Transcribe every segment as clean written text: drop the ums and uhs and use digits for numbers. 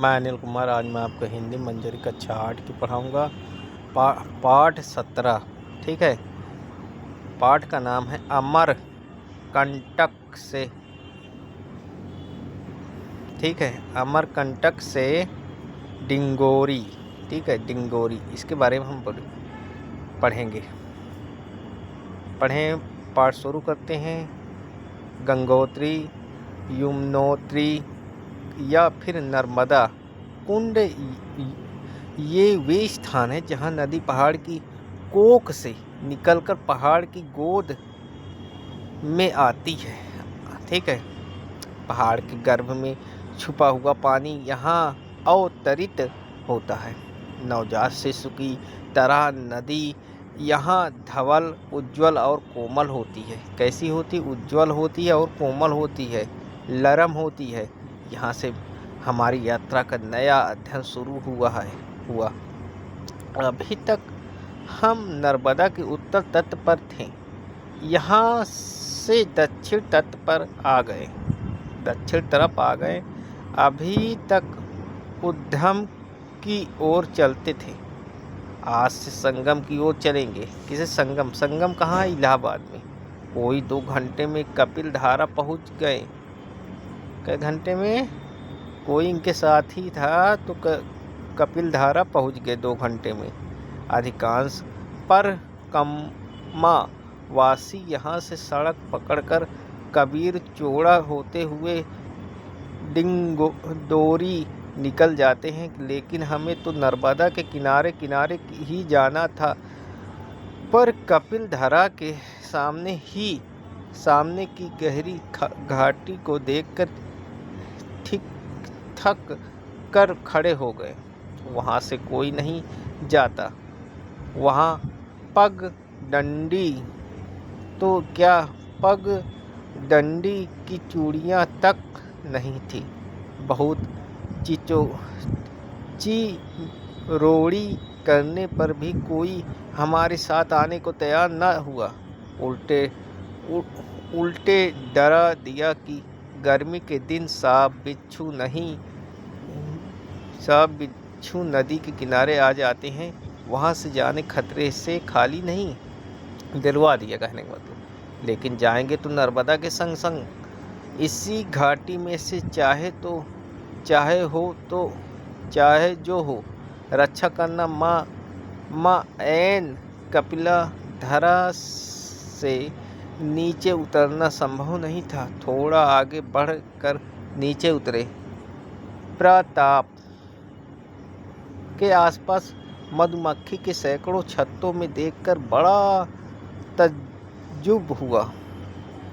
मैं अनिल कुमार। आज मैं आपको हिंदी मंजरी कक्षा 8 की पढ़ाऊँगा। पाठ 17। ठीक है। पाठ का नाम है अमर कंटक से। ठीक है, अमर कंटक से डिंगोरी। ठीक है, डिंगोरी, इसके बारे में हम पढ़ेंगे। पढ़ें, पाठ शुरू करते हैं। गंगोत्री, यमुनोत्री या फिर नर्मदा कुंड, ये वे स्थान है जहाँ नदी पहाड़ की कोख से निकलकर पहाड़ की गोद में आती है। ठीक है, पहाड़ के गर्भ में छुपा हुआ पानी यहाँ अवतरित होता है। नवजात शिशु की तरह नदी यहाँ धवल, उज्ज्वल और कोमल होती है। कैसी होती? उज्ज्वल होती है और कोमल होती है, नरम होती है। यहाँ से हमारी यात्रा का नया अध्ययन शुरू हुआ। अभी तक हम नर्मदा के उत्तर तट पर थे, यहाँ से दक्षिण तट पर आ गए, दक्षिण तरफ आ गए। अभी तक उद्गम की ओर चलते थे, आज से संगम की ओर चलेंगे। किसे संगम? संगम कहाँ है? इलाहाबाद में। कोई 2 घंटे में कपिल धारा पहुँच गए। कई घंटे में? कोई इनके साथ ही था तो कपिल धारा पहुँच गए 2 घंटे में। अधिकांश पर कम्मा वासी यहाँ से सड़क पकड़कर कबीर चौड़ा होते हुए डिंगोरी निकल जाते हैं, लेकिन हमें तो नर्मदा के किनारे किनारे ही जाना था। पर कपिल धारा के सामने की गहरी घाटी को देखकर ठीक थक कर खड़े हो गए। वहाँ से कोई नहीं जाता। वहाँ पगडंडी, तो क्या पगडंडी की चूड़ियाँ तक नहीं थी। बहुत चिरोड़ी करने पर भी कोई हमारे साथ आने को तैयार न हुआ। उल्टे डरा दिया कि गर्मी के दिन सांप बिच्छू नदी के किनारे आ जाते हैं, वहाँ से जाने खतरे से खाली नहीं। दिलवा दिया कहने का मतलब। लेकिन जाएंगे तो नर्मदा के संग संग। इसी घाटी में से चाहे जो हो रक्षा करना। माँ एन कपिला धरा से नीचे उतरना संभव नहीं था। थोड़ा आगे बढ़कर नीचे उतरे। प्रताप के आसपास मधुमक्खी के सैकड़ों छत्तों में देखकर बड़ा तज्जुब हुआ।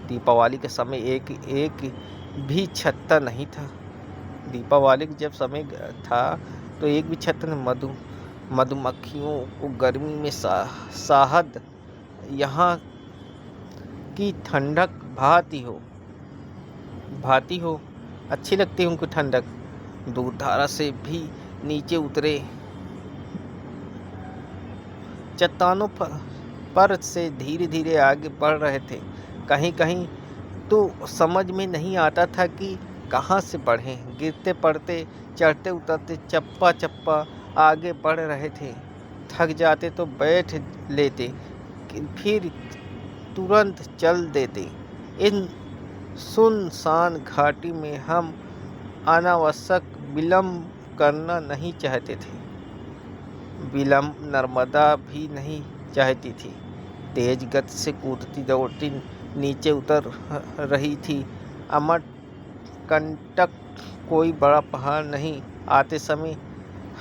दीपावली के समय एक भी छत्ता नहीं था। दीपावली के जब समय था तो एक भी छत्ता नहीं। मधुमक्खियों को गर्मी में साहद, यहाँ की ठंडक भाती हो, अच्छी लगती है उनको ठंडक। दूरधारा से भी नीचे उतरे। चट्टानों पर से धीरे धीरे आगे बढ़ रहे थे। कहीं कहीं तो समझ में नहीं आता था कि कहाँ से बढ़ें। गिरते पड़ते, चढ़ते उतरते, चप्पा चप्पा आगे बढ़ रहे थे। थक जाते तो बैठ लेते, फिर तुरंत चल देते। इन सुनसान घाटी में हम अनावश्यक विलम्ब करना नहीं चाहते थे। विलम्ब नर्मदा भी नहीं चाहती थी। तेज गति से कूदती दौड़ती नीचे उतर रही थी। अमर कंटक कोई बड़ा पहाड़ नहीं। आते समय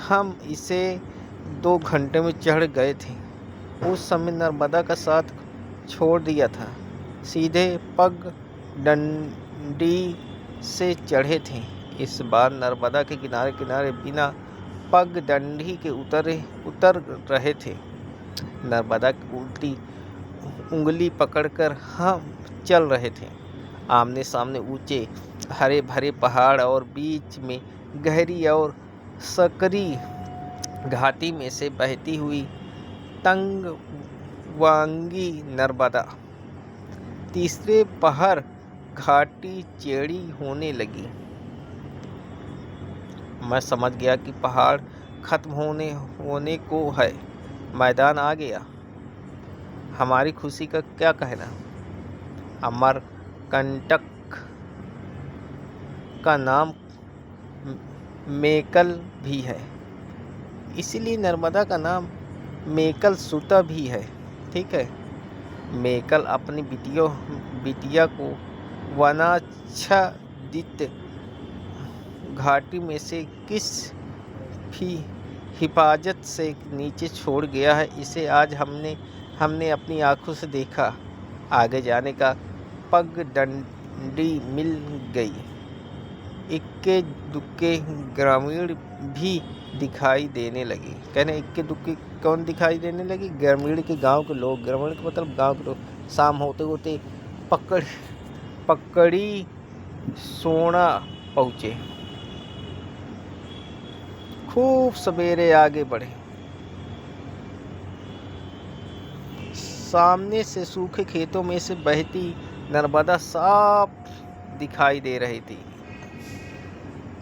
हम इसे 2 घंटे में चढ़ गए थे। उस समय नर्मदा का साथ छोड़ दिया था, सीधे पगडंडी से चढ़े थे। इस बार नर्मदा के किनारे किनारे बिना पगडंडी के उतर रहे थे। नर्मदा की उल्टी उंगली पकड़कर हम चल रहे थे। आमने सामने ऊंचे हरे भरे पहाड़ और बीच में गहरी और सकरी घाटी में से बहती हुई तंगवांगी नर्मदा। तीसरे पहर घाटी चेड़ी होने लगी। मैं समझ गया कि पहाड़ खत्म होने को है, मैदान आ गया। हमारी खुशी का क्या कहना। अमरकंटक का नाम मेकल भी है, इसीलिए नर्मदा का नाम मेकल सुता भी है। ठीक है। मेकल अपनी बिटिया को वनाच्छादित घाटी में से किस भी हिफाजत से नीचे छोड़ गया है, इसे आज हमने अपनी आंखों से देखा। आगे जाने का पगडंडी मिल गई। इक्के दुक्के ग्रामीण भी दिखाई देने लगे। कहने इक्के दुक्के कौन दिखाई देने लगे? ग्रामीण के, गांव के लोग। ग्रामीण का मतलब गांव के लोग। शाम होते होते पकड़ी सोना पहुँचे। खूब सवेरे आगे बढ़े। सामने से सूखे खेतों में से बहती नर्मदा साफ दिखाई दे रही थी।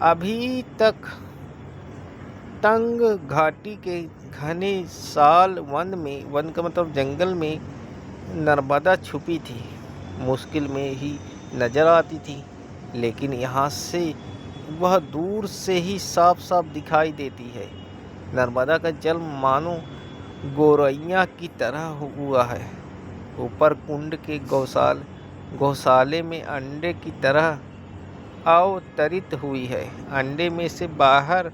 अभी तक तंग घाटी के घने साल वन का मतलब जंगल में नर्मदा छुपी थी, मुश्किल में ही नजर आती थी, लेकिन यहाँ से वह दूर से ही साफ साफ दिखाई देती है। नर्मदा का जल मानो गोरैया की तरह हुआ है। ऊपर कुंड के गौशाले में अंडे की तरह अवतरित हुई है। अंडे में से बाहर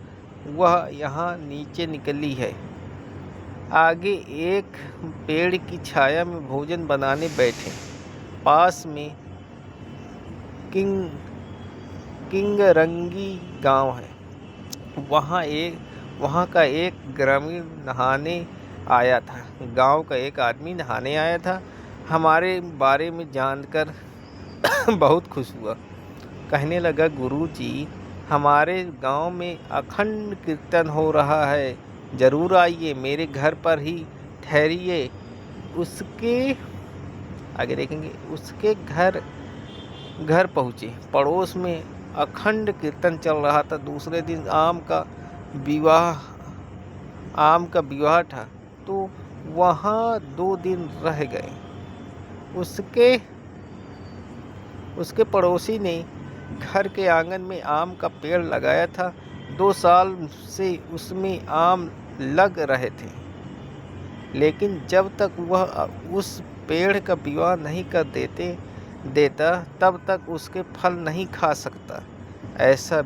वह यहाँ नीचे निकली है। आगे एक पेड़ की छाया में भोजन बनाने बैठे। पास में किंगरंगी गांव है। वहाँ का एक ग्रामीण नहाने आया था। गांव का एक आदमी नहाने आया था। हमारे बारे में जानकर बहुत खुश हुआ। कहने लगा, गुरुजी, हमारे गांव में अखंड कीर्तन हो रहा है, जरूर आइए, मेरे घर पर ही ठहरिए। उसके आगे देखेंगे, उसके घर पहुँचे। पड़ोस में अखंड कीर्तन चल रहा था। दूसरे दिन आम का विवाह था, तो वहाँ 2 दिन रह गए। उसके पड़ोसी ने घर के आंगन में आम का पेड़ लगाया था। 2 साल से उसमें आम लग रहे थे, लेकिन जब तक वह उस पेड़ का विवाह नहीं कर देता तब तक उसके फल नहीं खा सकता। ऐसा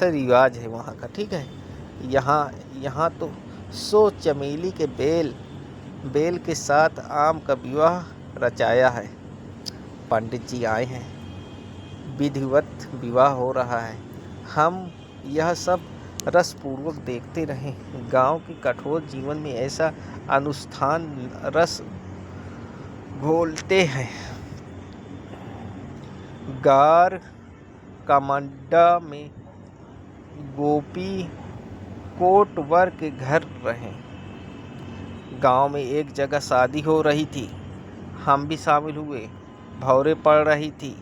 रिवाज है वहाँ का। ठीक है। यहाँ तो 100 चमेली के बेल के साथ आम का विवाह रचाया है। पंडित जी आए हैं, विधिवत विवाह हो रहा है। हम यह सब रसपूर्वक देखते रहें। गांव के कठोर जीवन में ऐसा अनुष्ठान रस घोलते हैं। गार कामांडा में गोपी कोटवर के घर रहे। गांव में एक जगह शादी हो रही थी। हम भी शामिल हुए। भौरे पड़ रही थी।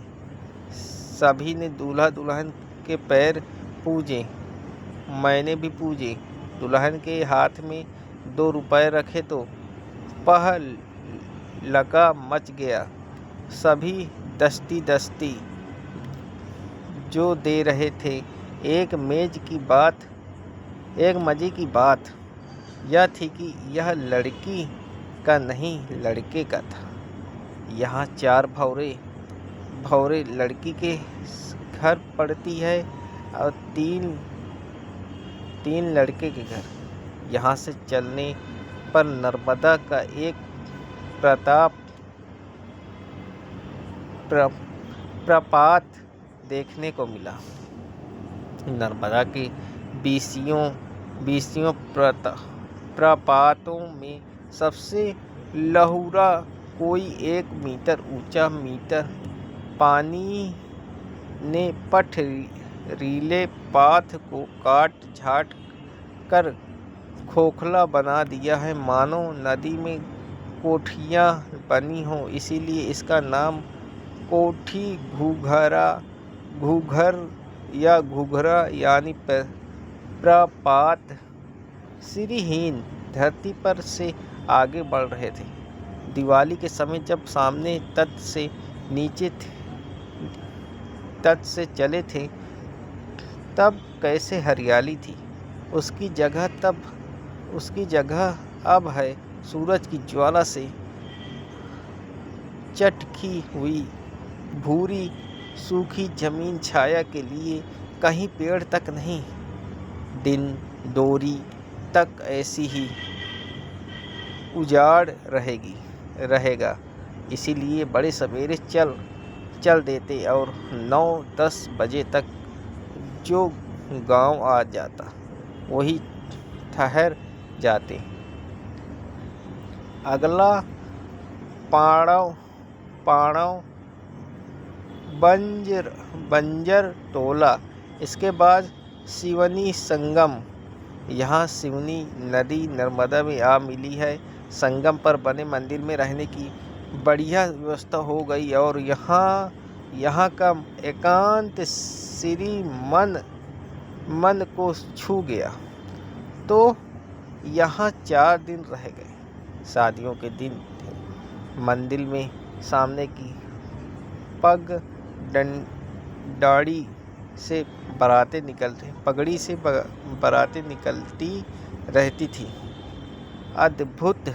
सभी ने दूल्हा दुल्हन के पैर पूजे। मैंने भी पूजे। दुल्हन के हाथ में 2 रुपए रखे तो लका मच गया। सभी दस्ती जो दे रहे थे। एक मजे की बात यह थी कि यह लड़की का नहीं, लड़के का था। यहाँ 4 भौरे लड़की के घर पड़ती है और 3 लड़के के घर। यहाँ से चलने पर नर्मदा का एक प्रपात देखने को मिला। नर्मदा के 20 प्रपातों में सबसे लहुरा कोई 1 मीटर ऊंचा। पानी ने पथरीले पाथ को काट छाट कर खोखला बना दिया है, मानो नदी में कोठियाँ बनी हों। इसीलिए इसका नाम कोठी घूघर या घुघरा यानी प्रपात सिरहीन धरती पर से आगे बढ़ रहे थे। दिवाली के समय जब सामने तट से नीचे तट से चले थे तब कैसे हरियाली थी। उसकी जगह अब है सूरज की ज्वाला से चटकी हुई भूरी सूखी जमीन। छाया के लिए कहीं पेड़ तक नहीं, दिन डोरी तक ऐसी ही उजाड़ रहेगा। इसीलिए बड़े सवेरे चल देते और 9-10 बजे तक जो गांव आ जाता वही ठहर जाते। अगला पाड़व बंजर टोला, इसके बाद सिवनी संगम। यहाँ सिवनी नदी नर्मदा में आ मिली है। संगम पर बने मंदिर में रहने की बढ़िया व्यवस्था हो गई और यहाँ का एकांत श्री मन को छू गया। तो यहाँ 4 दिन रह गए। शादियों के दिन थे। मंदिर में सामने की पगड़ी से बारातें निकलती रहती थी। अद्भुत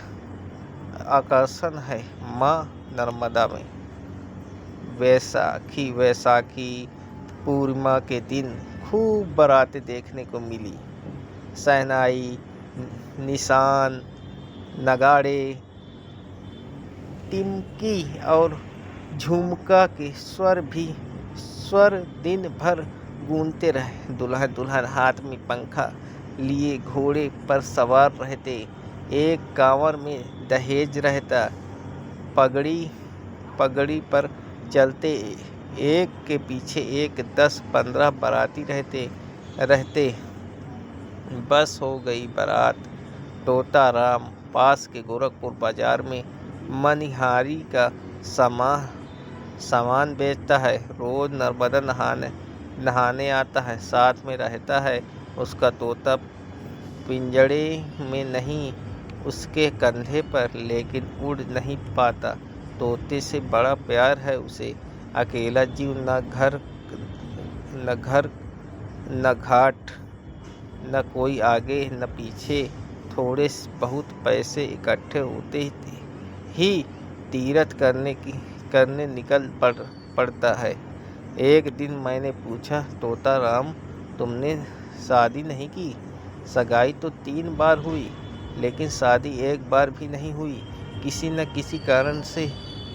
आकर्षण है माँ नर्मदा में। वैसाखी पूर्णिमा के दिन खूब बारातें देखने को मिली। शहनाई, निशान, नगाड़े, टिमकी और झुमका के स्वर दिन भर गूंजते रहे। दुल्हन हाथ में पंखा लिए घोड़े पर सवार रहते। एक कांवर में दहेज रहता। पगड़ी पर चलते एक के पीछे एक 10-15 बाराती रहते। बस हो गई बारात। तोताराम पास के गोरखपुर बाजार में मनिहारी का सामान बेचता है। रोज नर्मदा नहाने आता है। साथ में रहता है उसका तोता, पिंजड़े में नहीं उसके कंधे पर, लेकिन उड़ नहीं पाता। तोते से बड़ा प्यार है उसे। अकेला जीव, न घर न घाट, न कोई आगे न पीछे। थोड़े बहुत पैसे इकट्ठे होते ही तीरथ करने निकल पड़ता है। एक दिन मैंने पूछा, तोता राम, तुमने शादी नहीं की? सगाई तो 3 बार हुई, लेकिन शादी एक बार भी नहीं हुई। किसी न किसी कारण से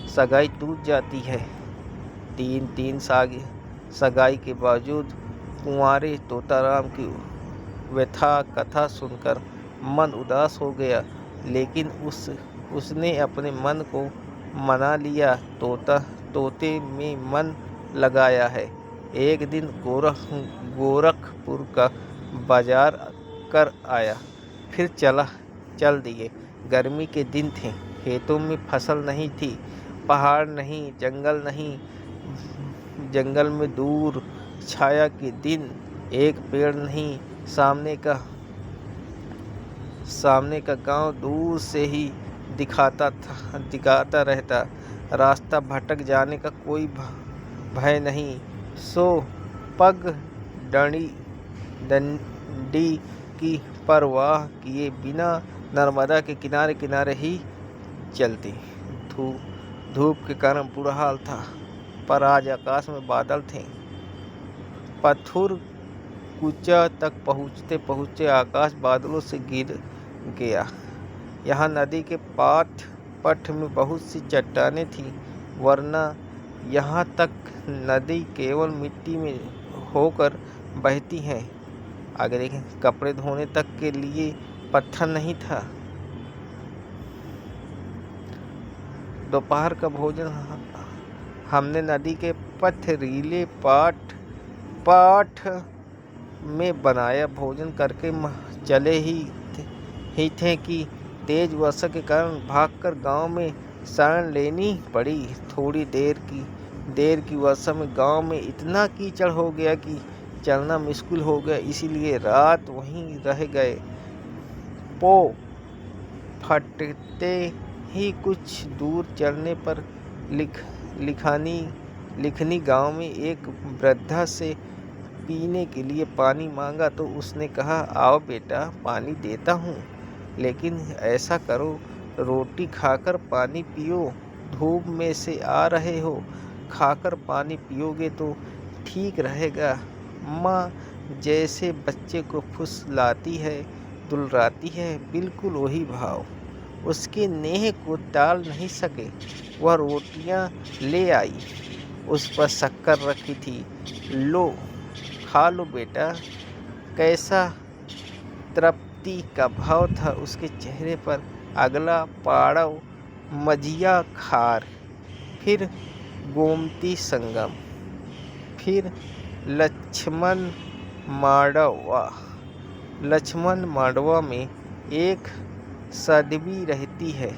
सगाई टूट जाती है। 3 सगाई के बावजूद कुंवारे तोताराम की व्यथा कथा सुनकर मन उदास हो गया। लेकिन उसने अपने मन को मना लिया। तोते में मन लगाया है। एक दिन गोरखपुर का बाजार कर आया, फिर चल दिए। गर्मी के दिन थे। खेतों में फसल नहीं थी। पहाड़ नहीं, जंगल नहीं। जंगल में दूर छाया के दिन एक पेड़ नहीं। सामने का गांव दूर से ही दिखाता रहता। रास्ता भटक जाने का कोई भय नहीं। सो पगडंडी की परवाह किए बिना नर्मदा के किनारे ही चलती। धूप के कारण बुरा हाल था, पर आज आकाश में बादल थे। पथुर कुचा तक पहुँचते आकाश बादलों से घिर गया। यहाँ नदी के पट में बहुत सी चट्टानें थीं, वरना यहाँ तक नदी केवल मिट्टी में होकर बहती है। आगे देखें, कपड़े धोने तक के लिए पत्थर नहीं था। दोपहर का भोजन हमने नदी के पथरीले पाट में बनाया। भोजन करके चले ही थे कि तेज वर्षा के कारण भागकर गांव में शरण लेनी पड़ी। थोड़ी देर की वर्षा में गांव में इतना कीचड़ हो गया कि चलना मुश्किल हो गया, इसीलिए रात वहीं रह गए। पो फटते ही कुछ दूर चलने पर लिखनी गांव में एक वृद्धा से पीने के लिए पानी मांगा तो उसने कहा, आओ बेटा पानी देता हूँ, लेकिन ऐसा करो रोटी खाकर पानी पियो, धूप में से आ रहे हो, खाकर पानी पियोगे तो ठीक रहेगा। माँ जैसे बच्चे को फुसलाती है, दुलराती है, बिल्कुल वही भाव। उसके नेह को टाल नहीं सके। वह रोटियां ले आई, उस पर शक्कर रखी थी। लो खा लो बेटा। कैसा तृप्ति का भाव था उसके चेहरे पर। अगला पाड़व मझिया खार, फिर गोमती संगम, फिर लक्ष्मण मांडवा में एक साध्वी रहती है।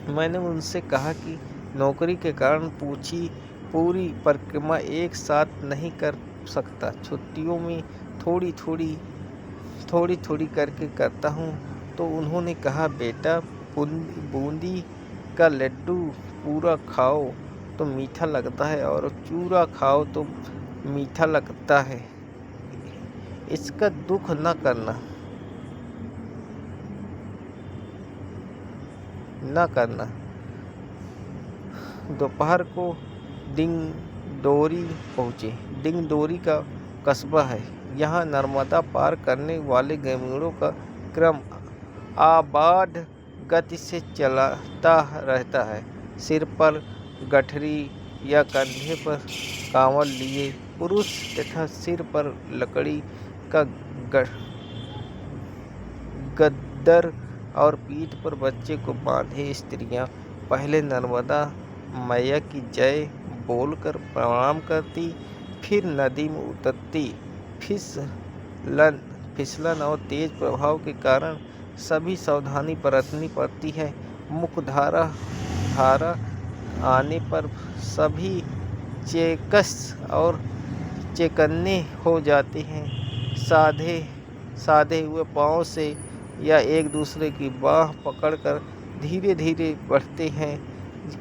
मैंने उनसे कहा कि नौकरी के कारण पूरी परिक्रमा एक साथ नहीं कर सकता, छुट्टियों में थोड़ी थोड़ी करके करता हूँ। तो उन्होंने कहा, बेटा बूंदी का लड्डू पूरा खाओ तो मीठा लगता है और चूरा खाओ तो मीठा लगता है, इसका दुख न करना। दोपहर को डिंगडोरी पहुँचे। डिंगडोरी का कस्बा है। यहाँ नर्मदा पार करने वाले ग्रामीणों का क्रम आबाद गति से चलता रहता है। सिर पर गठरी या कंधे पर कांवड़ लिए पुरुष तथा सिर पर लकड़ी का गद्दर और पीठ पर बच्चे को बांधे स्त्रियां पहले नर्मदा मैया की जय बोलकर प्रणाम करती, फिर नदी में उतरती। फिसलन और तेज प्रभाव के कारण सभी सावधानी बरतनी पड़ती है। मुख्य धारा आने पर सभी चेकस और चेकन्ने हो जाते हैं। साधे हुए पाँव से या एक दूसरे की बाह पकड़कर धीरे धीरे बढ़ते हैं।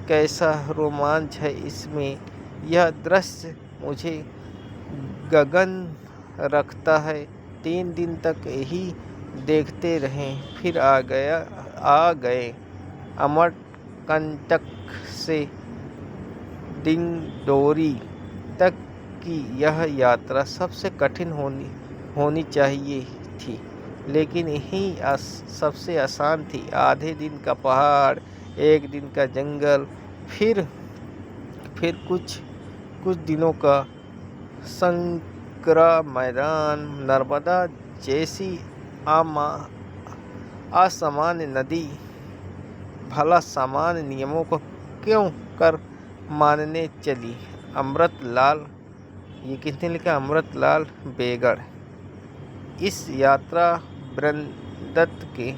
कैसा रोमांच है इसमें। यह दृश्य मुझे गगन रखता है। 3 दिन तक यही देखते रहें, फिर आ गए। अमरकंटक से डिंडोरी तक की यह यात्रा सबसे कठिन होनी चाहिए थी, लेकिन यही सबसे आसान थी। आधे दिन का पहाड़, 1 दिन का जंगल, फिर कुछ दिनों का संकरा मैदान। नर्मदा जैसी असामान्य नदी भला सामान्य नियमों को क्यों कर मानने चली। अमृतलाल, ये किसने लिखा? अमृतलाल बेगड़। इस यात्रा वृत्तांत के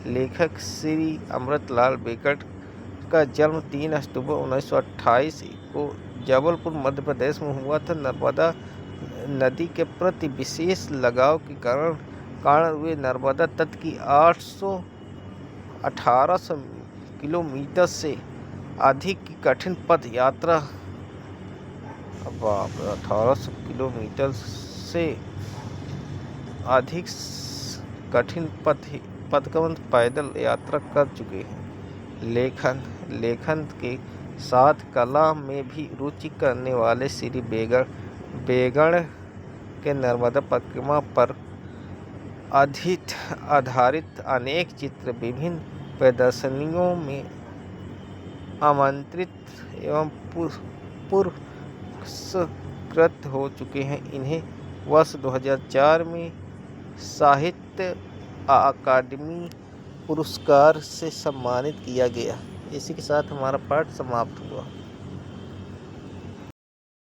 लेखक श्री अमृतलाल बेगड़ का जन्म 3 अक्टूबर 1928 को जबलपुर मध्य प्रदेश में हुआ था। नर्मदा नदी के प्रति विशेष लगाव के कारण वे नर्मदा तट की 1800 किलोमीटर से अधिक की कठिन पथ यात्रा 1800 किलोमीटर से अधिक कठिन पथगमन पैदल यात्रा कर चुके हैं। लेखन के साथ कला में भी रुचि करने वाले श्री बेगड़ के नर्मदा परिक्रमा पर आधारित अनेक चित्र विभिन्न प्रदर्शनियों में आमंत्रित एवं पुरस्कृत हो चुके हैं। इन्हें वर्ष 2004 में साहित्य अकादमी पुरस्कार से सम्मानित किया गया। इसी के साथ हमारा पाठ समाप्त हुआ।